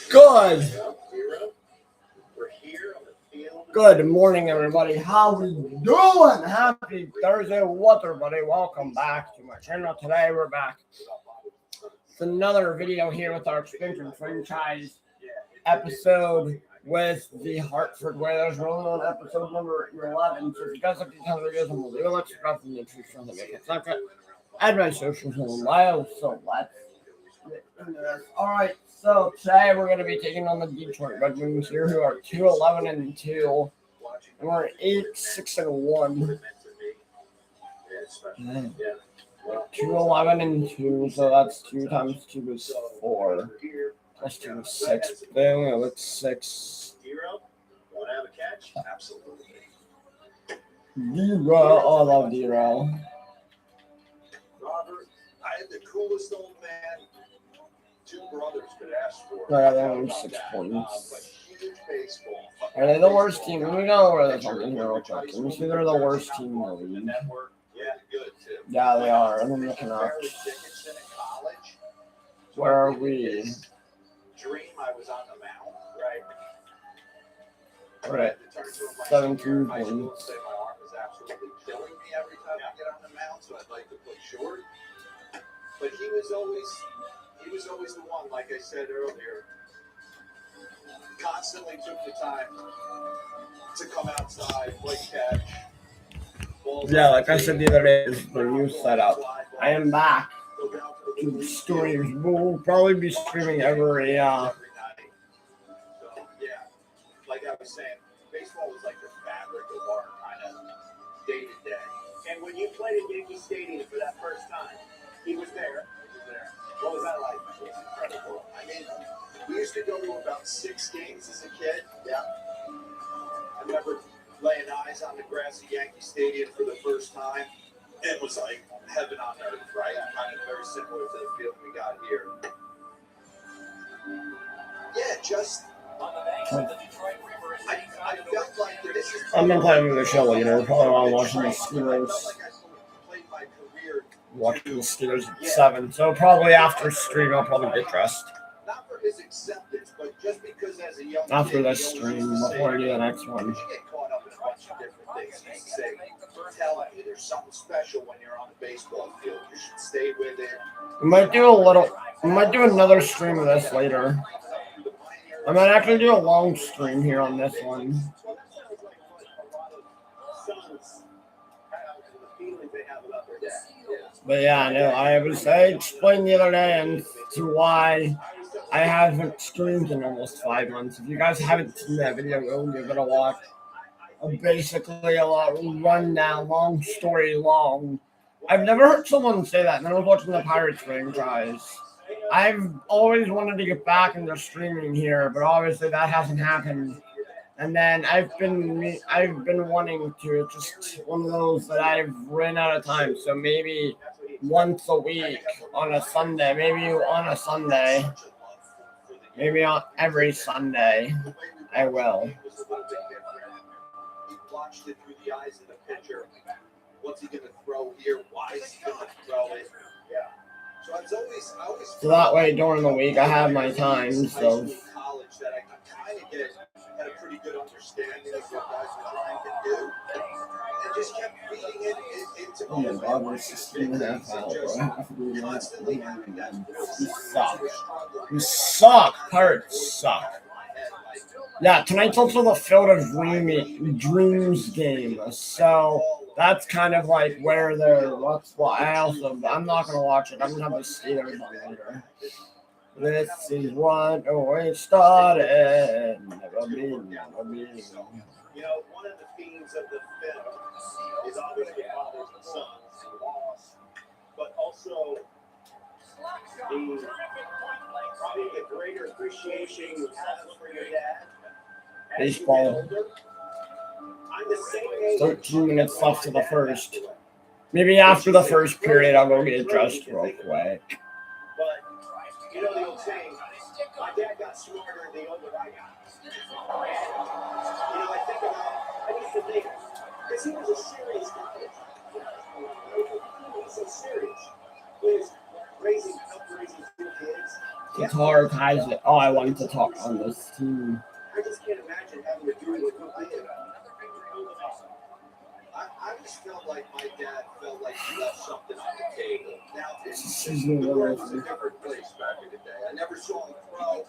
Good. Good morning, everybody. How we doing? Happy Thursday. What's everybody? Welcome back to my channel. Today we're back. It's another video here with our expansion franchise episode with the Hartford Whalers. We're on episode number 11. So if you guys like these other videos, I'm going to leave a like, subscribe to the nutrition that make it Snapchat. Add my socials in bio. So let's get into this. Alright, so today we're going to be taking on the Detroit Red Wings here, who are 2-11-2. And we're 8-6-1. 2-11-2, so that's 2 times 2 is 4. Plus 2 is 6. They only look 6. D-Row. Oh, I love D-Row. Robert, I had the coolest old man. 2 brothers could ask for. Yeah, they only 6 points. Are they the worst team? Let me go over the fucking here real quick. Let me see they're the worst team in the league. Yeah, they are. I'm looking up. Where are we? Dream I was on the mound, right? We're at 17 My points. school said my arm was absolutely killing me every time I get on the mound, so I'd like to play short. But he was always the one, like I said earlier, constantly took the time to come outside, play catch. Yeah, like I said the other day, is the new setup. I am back to the streams. We'll probably be streaming every night. So, yeah, like I was saying, baseball was like the fabric of our kind of day to day. And when you played at Yankee Stadium for that first time, he was there. What was that like? It was incredible. I mean, we used to go to about 6 games as a kid. Yeah. I remember laying eyes on the grass at Yankee Stadium for the first time. It was like heaven on earth, right? Kind of very similar to the feeling we got here. Yeah, just on the banks of the Detroit River. I felt like this is. I'm not playing with the show later. Probably while watching the Steelers. Watching the Steelers at 7. So probably after stream, I'll probably get dressed. Not for his acceptance, but just because as a young After kid, this stream, before I do the next one. you get caught up in a bunch of different things. You say, telling you there's something special when you're on the baseball field. You should stay with it. We might do another stream of this later. I might actually do a long stream here on this one. But yeah, no, I explained the other day and to why I haven't streamed in almost 5 months. If you guys haven't seen that video, go give it a watch. Basically a rundown, long story long. I've never heard someone say that, and I was watching the Pirates franchise. I've always wanted to get back into streaming here, but obviously that hasn't happened. And then I've been wanting to. It's just one of those that I've ran out of time. So maybe once a week on a Sunday, maybe on every Sunday, I will. Watched it through the eyes of the pitcher. What's he going to throw here? Why is he going to throw it? Yeah. So I always. So that way during the week I have my time. So. College that I can kind of had a pretty good understanding of what guys were trying to do, and just kept feeding it into. Oh my God, we're 16.5 out, bro. Constantly. We suck. Pirates suck. Yeah, tonight's also the Field of Dreams game, so that's kind of like where that's why I'm not gonna watch it. I'm gonna have the Steelers on later. This is what it started. Never be. You know, one of the themes of the film is obviously fathers and sons and loss, but also probably the greater appreciation you have for your dad. Baseball. 13 minutes left to the first. Maybe after the first period, I'll go get dressed real quick. But you know the old saying, my dad got smarter the older I got. You know, I used to think, because he was a serious guy. He was so serious. He was raising 2 kids. Tatar ties it. Oh, I wanted to talk on this team. I just can't imagine having to do it. I just felt like my dad felt like he left something on the table. Now, the world was a different place back in the day. I never saw him throw.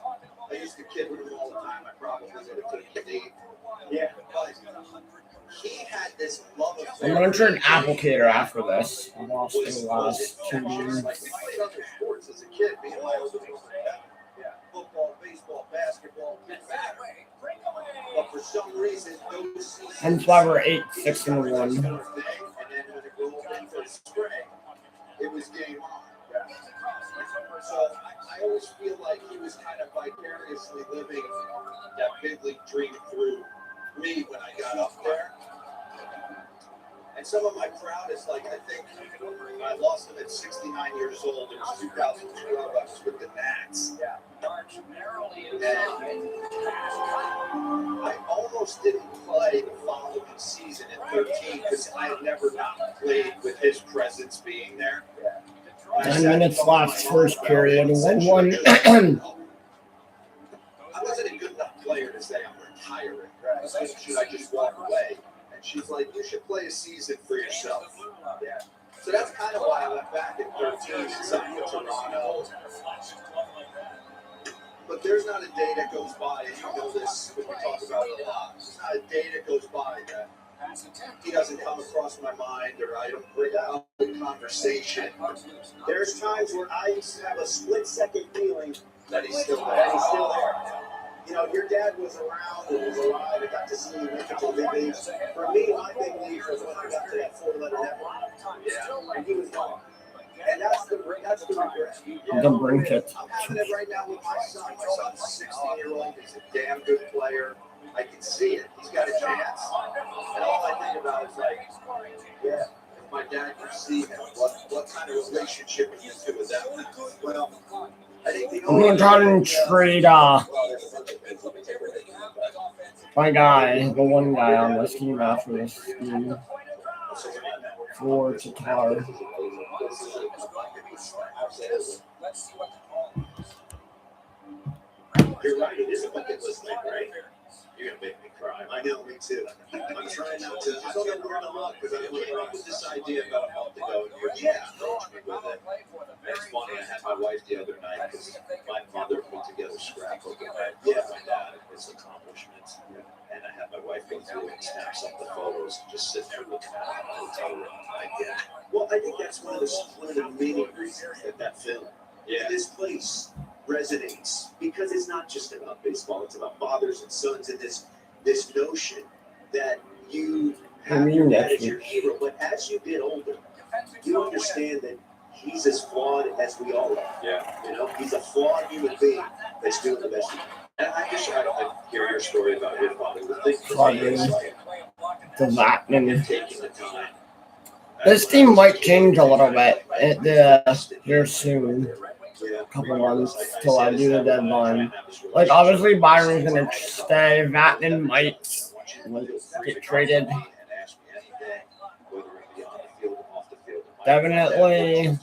I used to kid with him all the time. I probably would have took the knee. Yeah, but he had this love affair. I'm gonna turn applicator after this. I lost in the last 2 years. Like we played other sports as a kid, me and my older brother. Football, baseball, basketball, didn't matter. But for some reason, those seasons. And Flower 8, 6, and 1. And then when it rolled into the spring, it was game on. So I always feel like he was kind of vicariously living that big league dream through me when I got up there. And some of my proudest, like I think I lost him at 69 years old. It was 2012. I was with the Nats. And I almost didn't play the following season at 13 because I had never not played with his presence being there. 10 minutes left, first period. 1-1. I wasn't a good enough player to say I'm retiring. So should I just walk away? And she's like, you should play a season for yourself. Yeah. So that's kind of why I went back at 13 and signed with Toronto. But there's not a day that goes by, and you know this when we talk about it a lot. There's not a day that goes by that he doesn't come across my mind or I don't bring out the conversation. There's times where I have a split-second feeling that he's still there. You know, your dad was around and was alive. I got to see him make it to the big leagues. For me, my big league was when I got to that 4-letter network. Yeah, and he was gone. And that's the regret. The brink it. I'm having it right now with my son. My son's 16-year-old. He's a damn good player. I can see it. He's got a chance. And all I think about is like, yeah, if my dad could see him, what kind of relationship is this with them? Well, I think the I'm gonna try and trade my guy, the one guy on this team after this team for Tatar. You're right, it is a bucket list thing, right? You're gonna make me cry. I know, me too. I'm trying not to. I don't know where to look because I came up with this idea about a month ago. And you're approached me with it. It's funny. I had my wife the other night because my mother put together a scrapbook of my dad and his accomplishments. And I had my wife go through and snap some of the photos and just sit there looking at it in the hotel room. Well, I think that's one of the main reasons that film, this place resonates because it's not just about baseball; it's about fathers and sons, and this notion that you have your dad as your hero. But as you get older, you understand that he's as flawed as we all are. Yeah, you know, he's a flawed human being that's doing the best. And I hear your story about your father. The Latin. Taking the time. This team might change a little bit here soon. A couple months till I do the deadline. Like, obviously, Byron's going to stay. Vatanen might get traded. Definitely.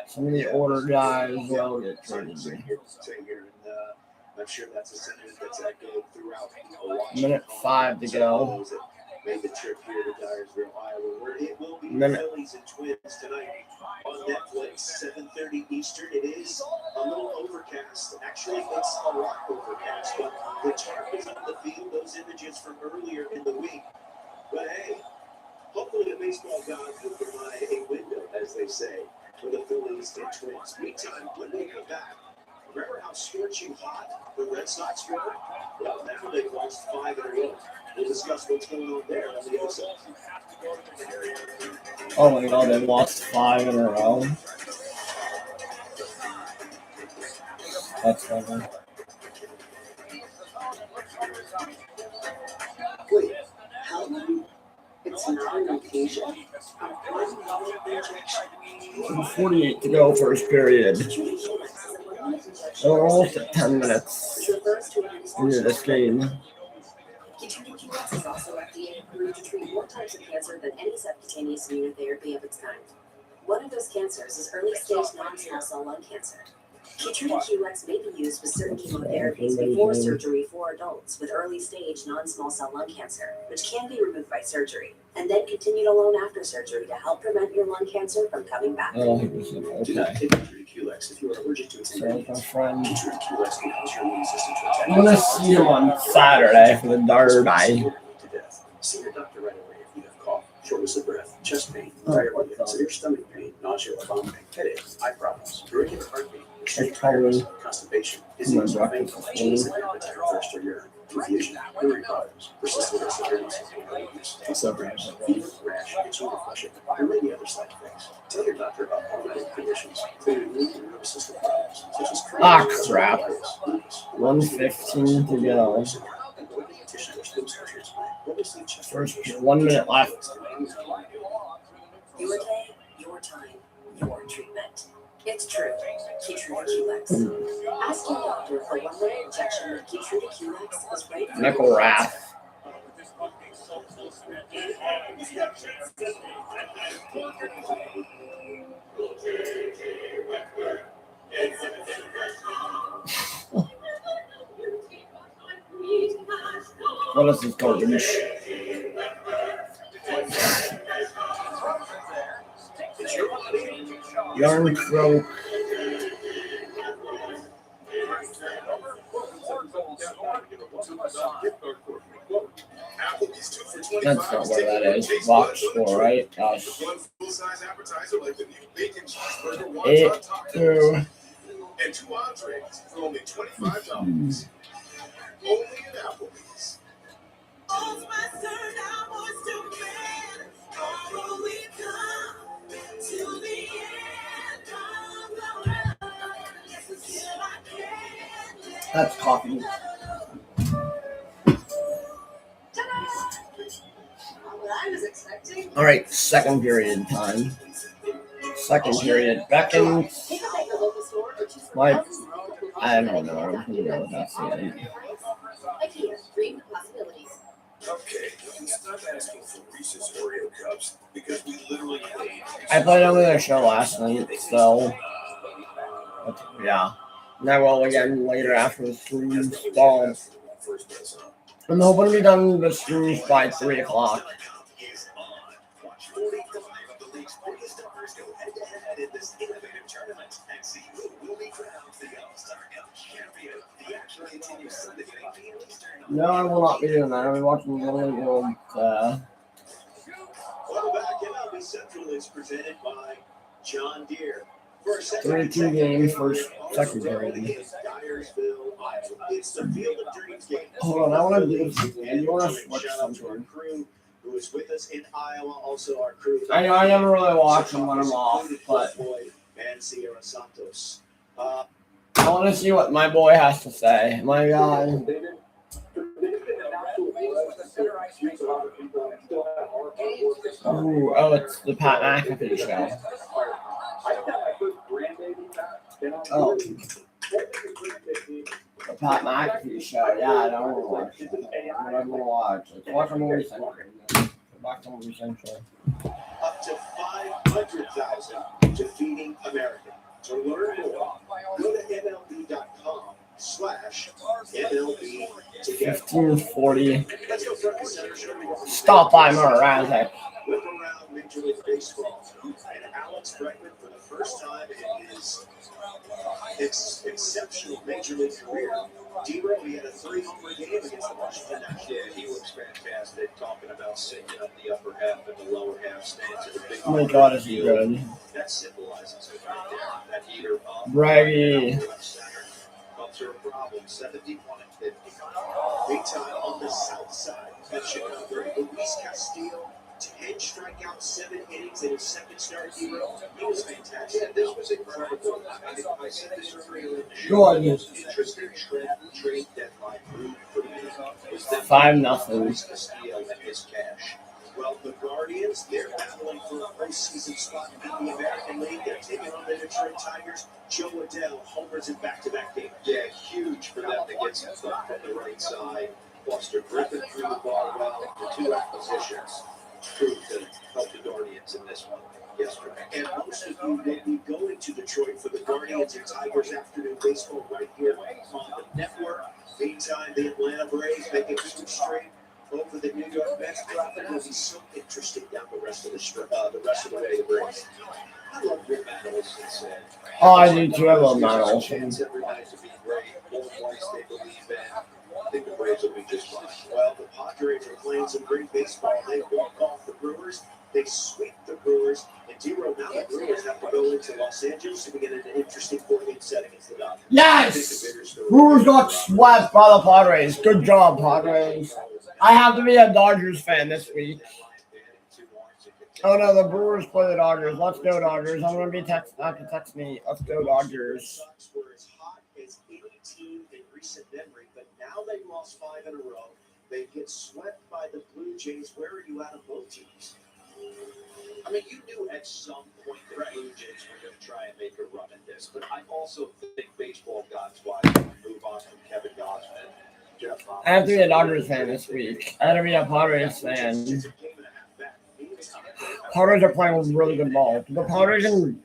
Some of the older guys will get traded. I'm sure that's a sentiment that's echoed throughout. Minute 5 to go. Made the trip here to Dyersville, Iowa, where it will be Phillies and Twins tonight on Netflix, 7:30 Eastern. It is a little overcast. Actually, it's a lot overcast, but the tarp is on the field. Those images from earlier in the week. But hey, hopefully the baseball gods will provide a window, as they say, for the Phillies and Twins. Meantime, when they come back, remember how scorching hot the Red Sox were? Well, now they've lost 5 in a row. We'll discuss what's going on there on the other side. Oh my god, they lost 5 in a row. That's funny. Wait, how it's not an occasion. 48 to go, first period. So we're almost at 10 minutes into this game. KeyTronics is also FDA approved to treat more types of cancer than any subcutaneous immunotherapy of its kind. One of those cancers is early-stage non-small cell lung cancer. Keytruda QX may be used with certain chemotherapies before surgery for adults with early-stage non-small cell lung cancer, which can be removed by surgery, and then continued alone after surgery to help prevent your lung cancer from coming back. Oh, he was okay. Do not take Keytruda QX if you are allergic to its So my ingredients. friend, Keytruda QX can cause your immune system to attack. I'm gonna see him on Saturday for the Derby. To death. See your doctor right away if you have cough, shortness of breath, chest pain, diarrhea, severe stomach pain, nausea or vomiting, headache, eye problems, irregular heartbeat, extreme tiredness, constipation, dizziness or faint, changes in appetite, thirst or urine, confusion, urinary problems, persistent or severe muscle pain, muscle cramps, fever, rash, itching or flushing, or many other side effects. Tell your doctor about all medical conditions, including immune and nervous system problems, such as Ah, crap. 1:15 to go. First, 1 minute left. Your day, your time, your treatment. It's true. Keytruda QX. Ask your doctor if a 1-minute injection of Keytruda QX is right for Nickel you. Wrath. What is this garbage? Yarn Crow. That's not what that is. Box score, right? Gosh. 8-2. And 2 entrees for only $25. Only at Applebee's. That's coffee. All right, second period time. Second period. Beckons. What? I don't know. I'm gonna go without seeing it. Okay, stop asking for Reese's Oreo cups because we literally paid. I played over their show last night, so yeah. And I will again later after the stream stalls. I'm hoping to be done with the streams by 3 o'clock. No, I will not be doing that. I'll be watching the Little World. Welcome back. MLB Central is presented by John Deere. 32 games for second period. It's the Field of Dreams game. Hold on, I want to do this. You want to switch Shout out to our something? crew who is with us in Iowa. Also, our crew. I know I never really watch them when I'm off, but and Sierra Santos. I want to see what my boy has to say. My guy. Ooh, oh, it's the Pat McAfee show. Oh, the Pat McAfee show. Yeah, I don't want to watch it. What I'm going to watch. Let's watch a movie central. Go back to movie central. Up to 500,000 defeating America. To learn more, go to MLB.com/MLB together. 1540. Let's go front and center. Stop by Murray. Whip around Major League Baseball. And Alex Bregman, for the first time in his exceptional Major League career, D-Row, he had a 3-homer game against the Washington Nationals. Yeah, he looks fantastic. Talking about sitting up the upper half and the lower half stands at a big. Oh my God, is he good? That symbolizes it right there. That heater pump. Braggy. Pumps are a problem. 71 and 50. Big time on the south side of Chicago. Luis Castillo, 10 strikeouts, 7 innings in his second start. D-Row, he was fantastic. Yeah, this was incredible. I said this earlier. Good. Interesting trade deadline move for me was that 5-0. Luis Castillo and his cash. Well, the Guardians, they're battling for a postseason spot in the American League. They're taking on the Detroit Tigers. Joe Adell, homers in back-to-back games. Yeah, huge for them to get some stuff from the right side. Buster Griffin threw the ball well. The 2 acquisitions proved to help the Guardians in this one. yesterday. And most of you will be going to Detroit for the Guardians and Tigers afternoon baseball right here on the network. Meantime, the Atlanta Braves make it 2 straight over the New York Mets. Traffic will be so interesting down the rest of the way. The Braves. I love your battles. Oh, I do too. I love Matt Chance every night to be great. Home twice they believe in. I think the Braves will be just fine. Well, the Padres are playing some great baseball. They walk off the Brewers. They sweep the Brewers. And D-Row, now the Brewers have to go into Los Angeles to begin an interesting 4-game set against the Dodgers. Yes! Brewers got swept by the Padres. Good job, Padres. I have to be a Dodgers fan this week. Oh no, the Brewers play the Dodgers. Let's go Dodgers. I'm gonna be text me. Let's go Dodgers. Were as hot as any team in recent memory, but now they've lost 5 in a row. They get swept by the Blue Jays. Where are you out of both teams? I mean, you knew at some point the Blue Jays were going to try and make a run at this, but I also think baseball gods wise move on from Kevin Gausman. Jeff I have to be a Dodgers fan this week. I have to be a Padres fan. Padres are playing really good ball. The Padres and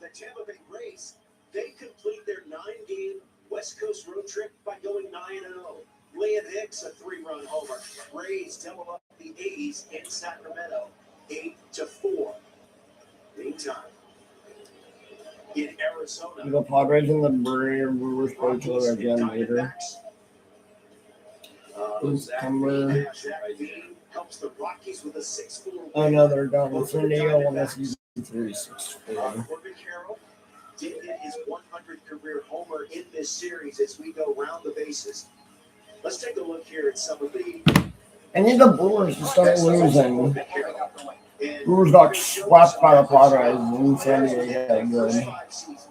The Tampa Bay Rays, they complete their 9-game West Coast road trip by going 9-0. Liam Hicks, a 3-run homer. Rays double up the A's in Sacramento, 8-4. Meantime, in Arizona, the Padres and the Brewers play each other again later. September. helps the Rockies with a 6-4 win. Oh no, they're done. San Diego won the season 3 6-4. Corbin Carroll did hit his 100th career homer in this series as we go round the bases. Let's take a look here at some of the. I need the Brewers to start losing. Corbin Carroll. And Brewers got swept by the Padres in San Diego. Good. 5 seasons.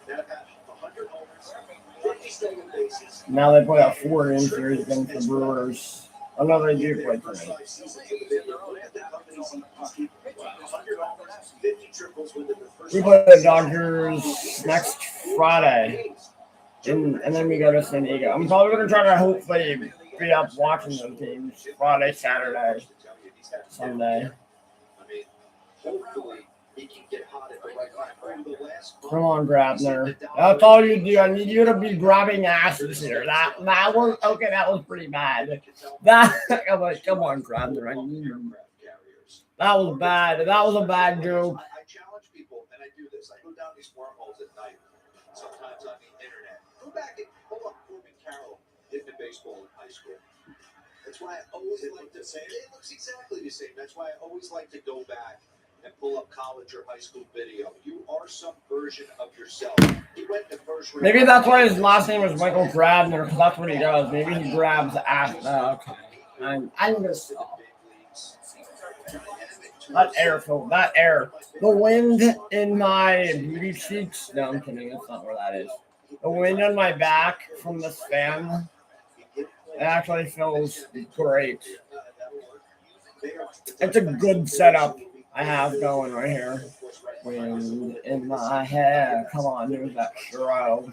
Now have 100 homers, 50 stolen bases. Now they play a 4-game series against the Brewers. Oh no, they do play tonight. 5 seasons have been look at the companies he's keeping. 100 homers, 50 triples within the first. We play the Dodgers next Friday. And then we go to San Diego. I'm probably going to try to hopefully be up watching those teams Friday, Saturday, Sunday. I mean, hopefully he can get hot at the right time. Over the last month, Come on, Grabner. That's all you do. I need you to be grabbing asses here. That was okay. That was pretty bad. I'm like, come on, Grabner. I need you. That was bad. That was a bad joke. I challenge people, and I do this. I go down these wormholes at night, sometimes on the internet. Go back and pull up Corbin Carroll hitting baseball in high school. That's why I always like to say it looks exactly the same. That's why I always like to go back and pull up college or high school video. You are some version of yourself. He went the first round. Maybe that's why his last name was Michael Grabner, because that's what he does. Maybe he grabs ass. Okay. I'm gonna stop. That air. The wind in my booty cheeks. No, I'm kidding. That's not where that is. The wind on my back from this fan. It actually feels great. It's a good setup I have going right here. Wind in my hair. Come on, there's that Sherrod.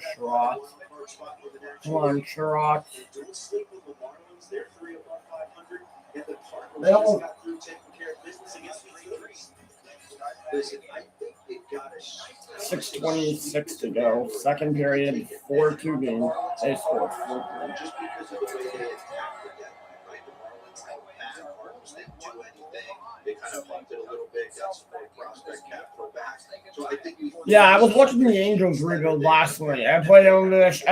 Come on, Sherrod. Don't sleep with the Marlins. They're 3 above 500, and the They don't- Cardinals just got through taking care of business against the Phillies. Listen, I think they got a 6:26 to go. Second period, 4-2 game. They scored 4 points. just because of the way they attacked the deadline, right? The Marlins held back. The Cardinals didn't do anything. They kind of bumped it a little bit, got some more prospect capital back. So I think Yeah, I was watching the Angels rebuild last night. I played on this.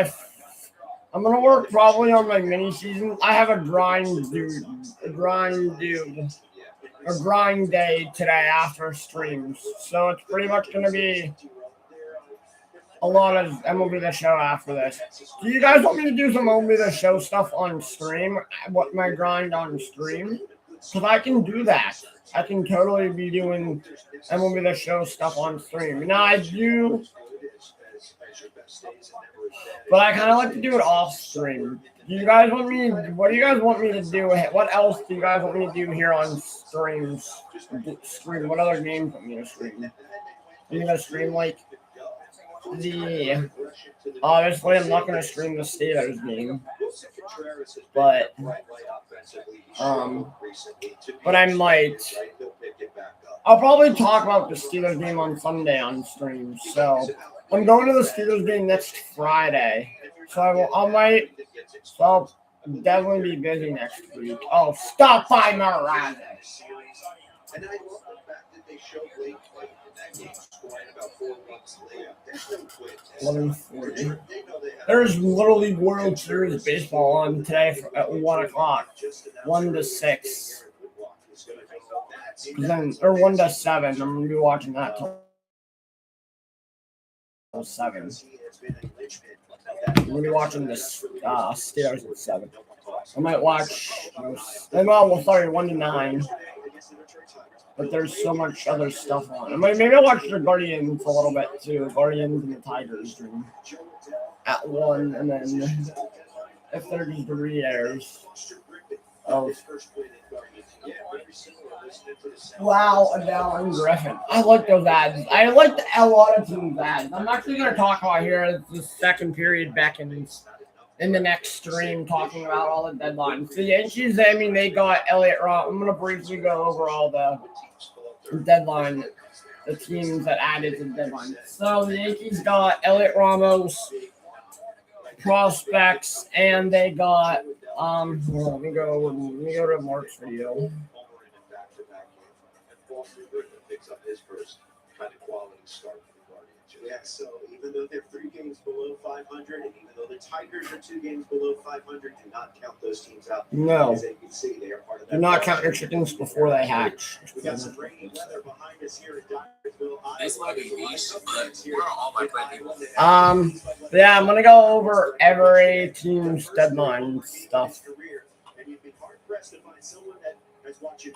I'm gonna work probably on my mini season. I have a grind day today after streams, so it's pretty much gonna be a lot of MLB The Show after this. Do you guys want me to do some MLB The Show stuff on stream? What my grind on stream? Because I can do that. I can totally be doing MLB The Show stuff on stream. Now I do, but I kind of like to do it off stream. Do you guys want me? What do you guys want me to do? What else do you guys want me to do here on streams? Stream. What other games want me to stream? Are you gonna stream like the? Obviously, I'm not gonna stream the Steelers game, but I might. I'll probably talk about the Steelers game on Sunday on stream. So I'm going to the Steelers game next Friday. So I'll definitely be busy next week. Oh, stop by Miranda. And I love the fact that they showed late in that game scoring about 4 months later. There's no quit. 11:40. They know they have There's Little League World Series baseball on today at 1 o'clock, 1 to 6. Then, or 1 to 7. I'm gonna be watching that till 7. I'm gonna be watching this Steelers at 7. I might watch. Well, sorry, 1 to 9. But there's so much other stuff on. Maybe I'll watch the Guardians a little bit too. Guardians and the Tigers at 1, and then if there's 3 airs. Oh. Wow, Adele and Griffin. I like those ads. I like a lot of teams' ads. I'm actually going to talk about here the second period beckons in the next stream, talking about all the deadlines. The Yankees, they got Elliott Ramos. I'm going to briefly go over all the deadline, the teams that added to the deadline. So the Yankees got Elliott Ramos, prospects, and they got let me go to Mark's video. Yeah, so even though they're 3 games below 500, and even though the Tigers are 2 games below 500, do not count those teams out. No. As they can see, they are part of that. Do not count your chickens before they hatch. We got some rainy weather behind us here in Dyersville. Nice looking beast, but we're all my friend people. Yeah, I'm gonna go over every team's deadline stuff. And you'd be hard pressed to find someone that has watched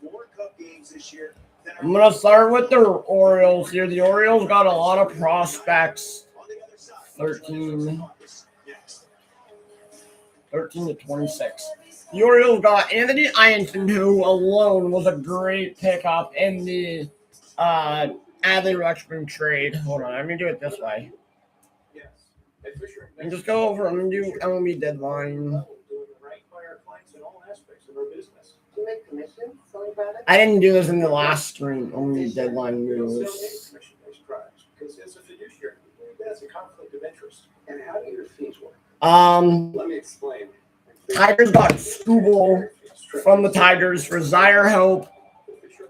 more Cup games this year. I'm gonna start with the Orioles here. The Orioles got a lot of prospects. 13 to 26. The Orioles got Anthony Ianson, who alone was a great pickup in the Adley Rutschman trade. Hold on, let me do it this way. And just go over. I'm gonna do MLB deadline. I didn't do this in the last stream. Only deadline moves. Because as a fiduciary, that's a conflict of interest. And how do your fees work? Let me explain. Tigers got Skubal from the Tigers for Zaire Hope,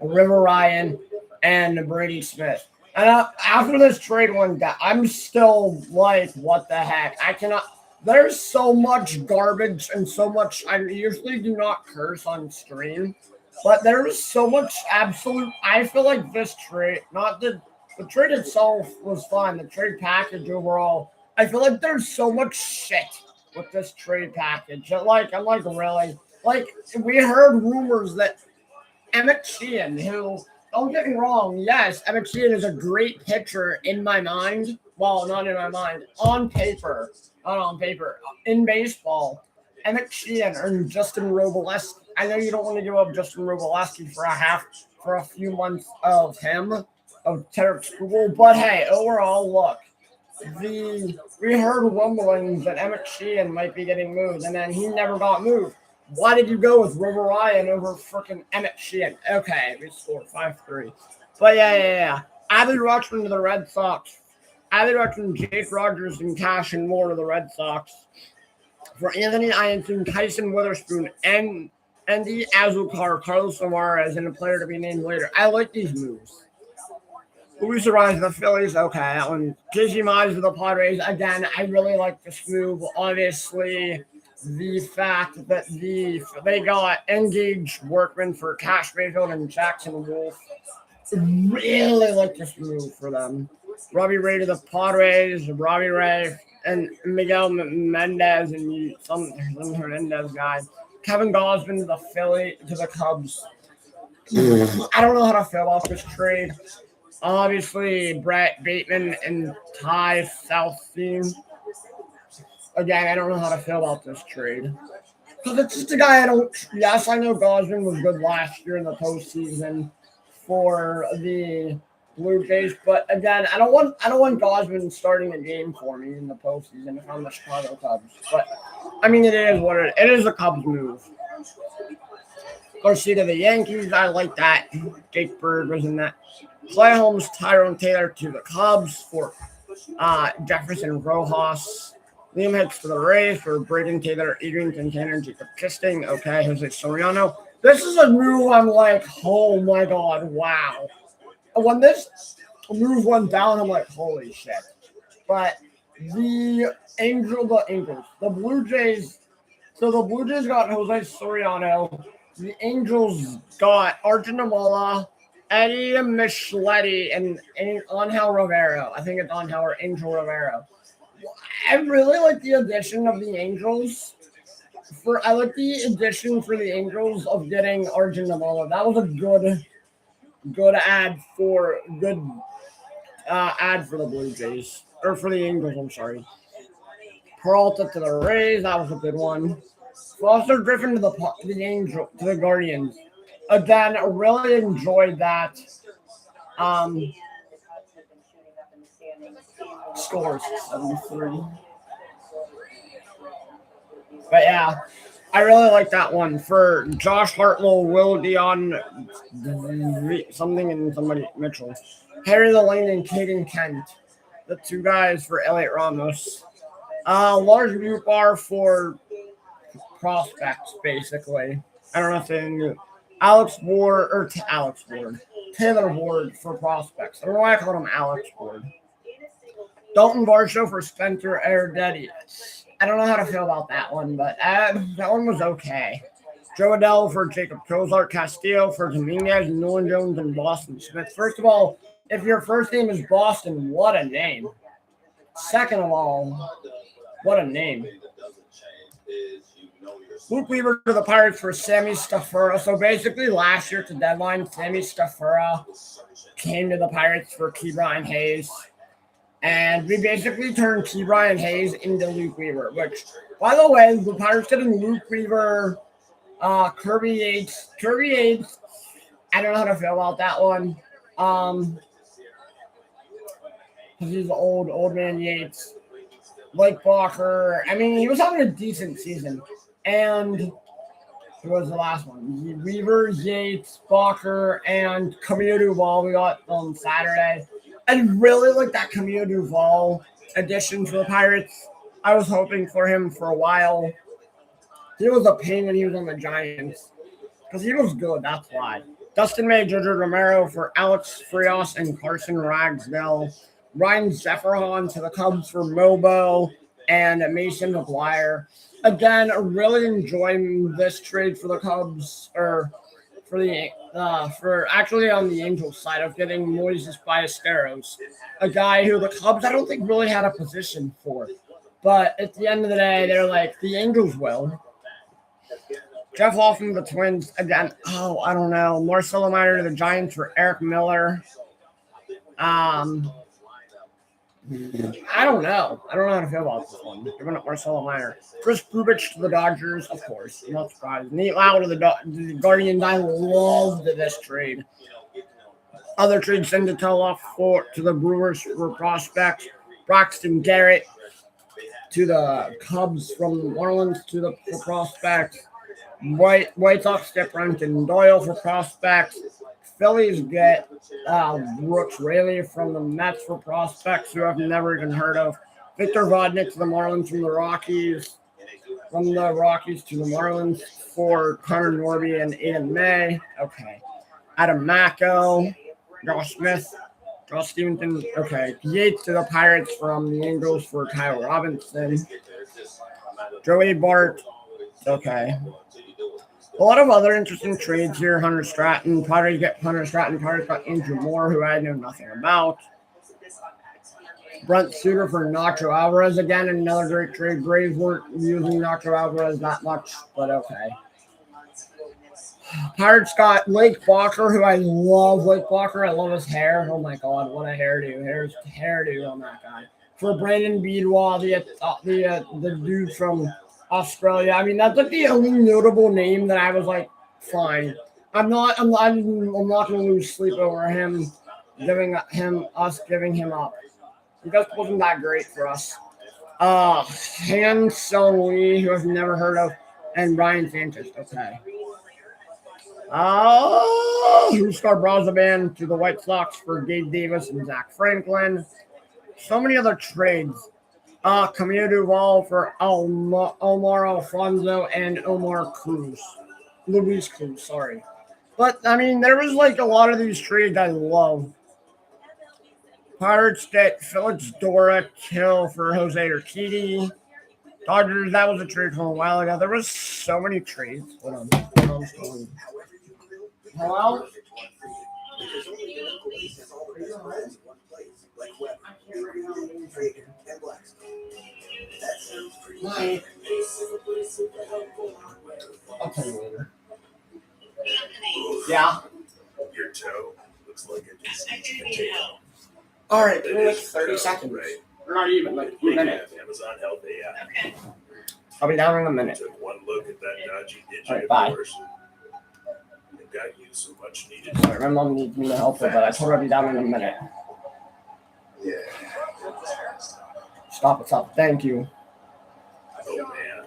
River Ryan, and Brady Smith. And after this trade went down, I'm still like, what the heck? I cannot. There's so much garbage and so much. I usually do not curse on stream, but there was so much absolute. I feel like this trade, not the trade itself was fine. The trade package overall, I feel like there's so much shit with this trade package. I'm like, really? Like, we heard rumors that Emmett Sheehan, who, don't get me wrong, yes, Emmett Sheehan is a great pitcher in my mind. Well, not in my mind. On paper. Not on paper. In baseball. Emmett Sheehan and Justin Robleski. I know you don't want to give up Justin Robleski for a few months of Tarek Skubal, but hey, overall, look. We heard rumblings that Emmett Sheehan might be getting moved, and then he never got moved. Why did you go with River Ryan over freaking Emmett Sheehan? Okay, we scored 5-3. But yeah. Adley Rutschman to the Red Sox. Adley Rutschman, Jake Rogers, and Cash and Moore to the Red Sox. For Anthony Ianson, Tyson Witherspoon, and the Azulcar, Carlos Suarez, and a player to be named later. I like these moves. Luis Arraez to the Phillies. Okay, that one. JC Mize to the Padres. Again, I really like this move. Obviously, the fact that they got engaged Workman for Cash Mayfield and Jackson Wolf. Really like this move for them. Robbie Ray to the Padres. Robbie Ray and Miguel Mendez and some Hernandez guy. Kevin Gausman to the Cubs. I don't know how to feel about this trade. Obviously, Brett Bateman and Ty Southstein. Again, I don't know how to feel about this trade. Because it's just a guy I don't. Yes, I know Gausman was good last year in the postseason for the Blue Jays, but again, I don't want Gausman starting a game for me in the postseason if I'm the Chicago Cubs. But I mean, it is what it is. It is a Cubs move. Garcia to the Yankees. I like that. Jake Bird was in that. Clay Holmes, Tyrone Taylor to the Cubs for Jefferson Rojas. Liam Hicks to the Rays for Braden Taylor, Adrian Quintana, Jacob Kisting. Okay, Jose Soriano. This is a move I'm like, oh my God, wow. When this move went down, I'm like, holy shit. But the Blue Jays, so the Blue Jays got Jose Soriano. The Angels got Arjun Amala, Eddie Micheletti, and Angel Rivero. I think it's Angel or Angel Rivero. I really like the addition of the Angels. I like the addition for the Angels of getting Arjun Amala. That was a good ad for the Blue Jays, or for the Angels. I'm sorry. Peralta to the Rays. That was a good one. Foster Griffin to the Guardians. Again, I really enjoyed that. Scores 73. But yeah, I really like that one for Josh Hartwell, Will Dion, something and somebody Mitchell, Harry Lane, and Caden Kent, the two guys for Elliot Ramos. Lars Bupar for prospects, basically. I don't know if they knew. Taylor Ward for prospects. I don't know why I called him Alex Ward. Dalton Varsho for Spencer Erdetti. I don't know how to feel about that one, but that one was okay. Joe Adell for Jacob Cozart, Castillo for Dominguez, Nolan Jones, and Boston Smith. First of all, if your first name is Boston, what a name. Second of all, what a name. Luke Weaver to the Pirates for Sammy Staffura. So basically last year at the deadline, Sammy Staffura came to the Pirates for Ke'Bryan Hayes. And we basically turned Ke'Bryan Hayes into Luke Weaver, which, by the way, the Pirates getting Luke Weaver, Kirby Yates, I don't know how to feel about that one. He's old man Yates. Blake Balker. I mean, he was having a decent season. And who was the last one? Weaver, Yates, Balker, and Camilo Duval we got on Saturday. I really like that Camilo Duval addition to the Pirates. I was hoping for him for a while. He was a pain when he was on the Giants because he was good. That's why. Dustin May, Jojo Romero for Alex Frias and Carson Ragsdale. Ryan Zephyron to the Cubs for Mobo and Mason McGuire. Again, really enjoying this trade for the Cubs, or for actually on the Angels side of getting Moises Ballesteros, a guy who the Cubs I don't think really had a position for. But at the end of the day, they're like, the Angels will. Jeff Hoffman, the Twins, again, I don't know. Marcelo Meyer to the Giants for Eric Miller. I don't know. I don't know how to feel about this one. Giving up Marcelo Meyer. Chris Brubich to the Dodgers, of course. Not surprised. Nate Lau to the Guardians. I loved this trade. Other trades, send to the Brewers for prospects. Braxton Garrett to the Cubs from the Marlins for prospects. White Sox get Brenton Doyle for prospects. Phillies get Brooks Raley from the Mets for prospects who I've never even heard of. Victor Vodnik to the Marlins from the Rockies. From the Rockies to the Marlins for Connor Norby and Aiden May. Okay. Adam Macko. Josh Smith. Josh Stevenson. Okay. Yates to the Pirates from the Angels for Kyle Robinson. Joey Bart. Okay. A lot of other interesting trades here. Hunter Stratton. Padres get Hunter Stratton. Padres got Andrew Moore, who I know nothing about. Brent Suter for Nacho Alvarez. Again, another great trade. Braves weren't using Nacho Alvarez that much, but okay. Pirates got Blake Balker, who I love. Blake Balker, I love his hair. Oh my God, what a hairdo! Hairdo on that guy. For Brandon Beadwall, the dude from Australia. I mean, that's like the only notable name that I was like, fine. I'm not going to lose sleep over him giving him up. He just wasn't that great for us. Han Sung Lee, who I've never heard of, and Ryan Sanchez. Okay. Huskar Brazaban to the White Sox for Gabe Davis and Zach Franklin. So many other trades. Camilo Duval for Omar Alfonso and Omar Cruz. Luis Cruz, sorry. But, I mean, there was like a lot of these trades I love. Pirates get Felix Dora Kill for Jose Urquidy. Dodgers, that was a trade from a while ago. There was so many trades. Hold on. Hello? I'll tell you later. Yeah. Your toe looks like it just potato. All right, give me like 30 seconds. Right. Or not even, like a minute. Amazon Health AI. I'll be down in a minute. Took one look at that dodgy All digit right, of bye. yours. It got you some much needed. Sorry, my mom needs me to help her, but I told her I'll be down in a minute. Yeah. Stop, it's up. Thank you. Oh man.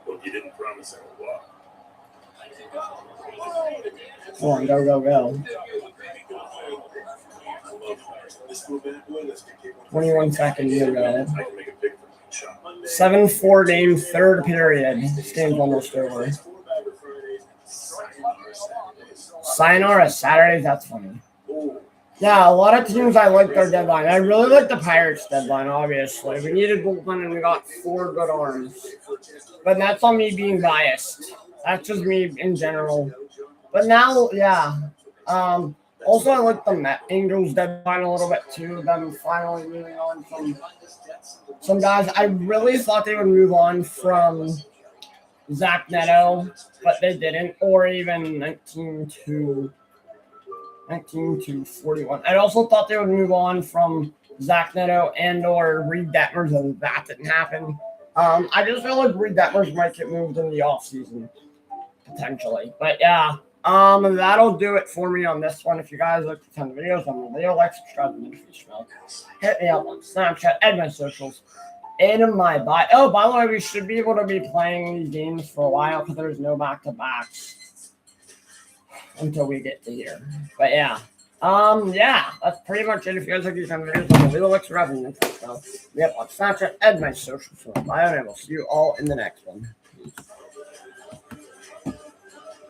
Hope you didn't promise I would walk. Come on, go, go, go. 21 seconds to go. I can make a big shot. 7-4 game, third period. This game's almost over. Sayonara Saturdays, that's funny. Yeah, a lot of teams I like their deadline. I really like the Pirates deadline, obviously. We needed bullpen and we got 4 good arms. But that's on me being biased. That's just me in general. But now, yeah. Also, I like the Angels deadline a little bit too. Them finally moving on from some guys. I really thought they would move on from Zach Neto, but they didn't. Or even 19 to 41. I also thought they would move on from Zach Neto and or Reed Detmers, and that didn't happen. I just feel like Reed Detmers might get moved in the offseason, potentially. But yeah. That'll do it for me on this one. If you guys like to send videos on the video, like, subscribe, and hit me up on Snapchat and my socials in my bio. Oh, by the way, we should be able to be playing these games for a while because there's no back-to-backs until we get to here. But yeah. Yeah, that's pretty much it. If you guys like these kind of videos on the video, like, subscribe, and hit me up on Snapchat and my socials in my bio, and I will see you all in the next one. Peace.